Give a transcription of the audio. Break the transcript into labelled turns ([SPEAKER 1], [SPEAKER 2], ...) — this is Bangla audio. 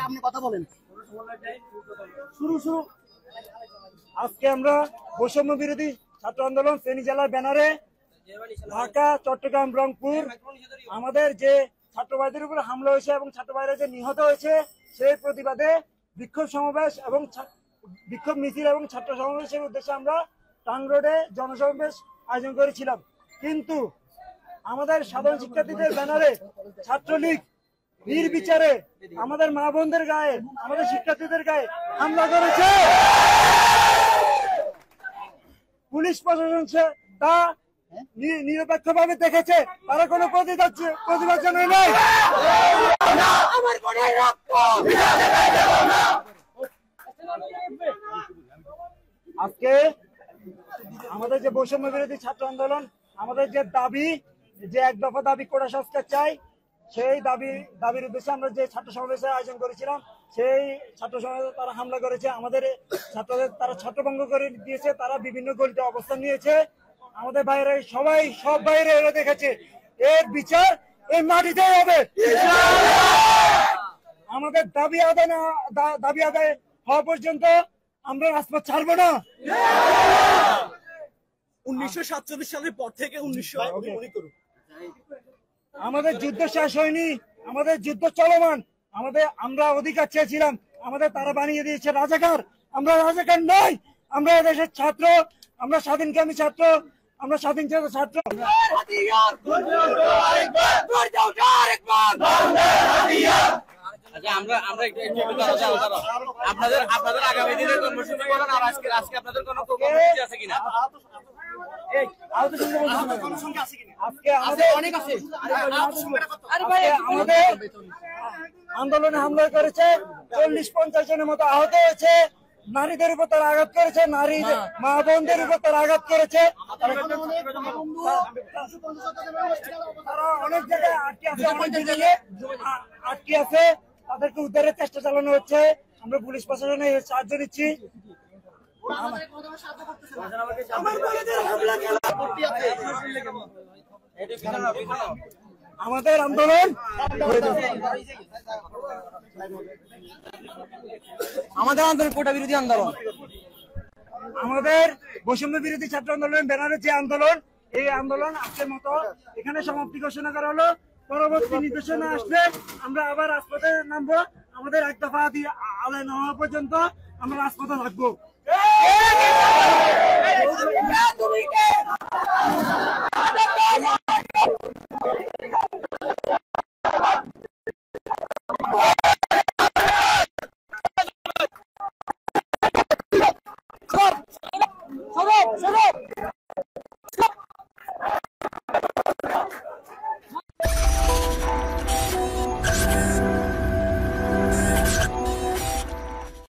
[SPEAKER 1] আপনি কথা বলেন।
[SPEAKER 2] শুরু আজকে আমরা বৈষম্য বিরোধী ছাত্র আন্দোলন ফেনী জেলার ব্যানারে ঢাকা, চট্টগ্রাম, রংপুর আমাদের যে ছাত্র ভাইদের উপর হামলা হয়েছে এবং ছাত্র ভাইরা যে নিহত হয়েছে সেই প্রতিবাদে বিক্ষোভ সমাবেশ এবং বিক্ষোভ মিছিল এবং ছাত্র সমাবেশের উদ্দেশ্যে আমরা টাং রোডে জনসমাবেশ আয়োজন করেছিলাম। কিন্তু আমাদের সাধারণ শিক্ষার্থীদের ব্যানারে ছাত্রলীগ নির্বিচারে আমাদের মা বোনদের গায়ে, আমাদের শিক্ষার্থীদের গায়ে হামলা করেছে। পুলিশ প্রশাসন তা নিরপেক্ষভাবে দেখেছে, তারা কোনো প্রতিবাদ জানায় নাই। আজকে আমাদের যে বৈষম্য বিরোধী ছাত্র আন্দোলন, আমাদের যে দাবি, যে এক দফা দাবি কোটা সংস্কার চাই, সেই দাবির উদ্দেশ্যে আমরা যে ছাত্র সমাবেশের আয়োজন করেছিলাম, সেই ছাত্র সমাবেশে তারা হামলা করেছে। আমাদের ছাত্রদের তারা ছত্রভঙ্গ করে দিয়েছে, তারা বিভিন্ন গলিতে অবস্থান নিয়েছে। আমাদের বাইরে সব বাইরে এরা দেখেছে, এর বিচার এই মাটিতে হবে। আমাদের দাবি আদায় হওয়া পর্যন্ত আমরা রাজপথ ছাড়বো না।
[SPEAKER 1] 1947 সালের পর থেকে
[SPEAKER 2] আমাদের যুদ্ধ শেষ হয়নি, আমাদের যুদ্ধ চলমান। আমরা অধিকার চেয়েছিলাম, আমাদের তারা বানিয়ে দিয়েছে রাজাকার। আমরা রাজাকার নই, আমরা দেশের ছাত্র, আমরা স্বাধীনকামী ছাত্র, আমরা স্বাধীন ছাত্র।
[SPEAKER 1] আপনাদের আগামী দিনের কর্মসূচি বলেন, আর আজকে আপনাদের কোনো কর্মসূচি আছে কিনা?
[SPEAKER 2] আন্দোলনে হামলা করেছে, 40-50 জনের মতো আহত হয়েছে। নারীদের উপর তারা আঘাত করেছে, নারী মা বোনদের উপর তারা আঘাত করেছে। তারা অনেক জায়গায় আটকে আছে, তাদেরকে উদ্ধারের চেষ্টা চালানো হচ্ছে। আমরা পুলিশ প্রশাসনের সাহায্য নিচ্ছি। আমাদের আন্দোলন কোটা বিরোধী আন্দোলন, আমাদের বৈষম্য বিরোধী ছাত্র আন্দোলনের ব্যানারে যে আন্দোলন, এই আন্দোলন আজকের মতো এখানে সমাপ্তি ঘোষণা করা হলো। পরবর্তী নির্দেশনা আসলে আমরা আবার রাজপথে নামবো। আমাদের এক দফা আদায় না হওয়া পর্যন্ত আমরা রাজপথে থাকবো।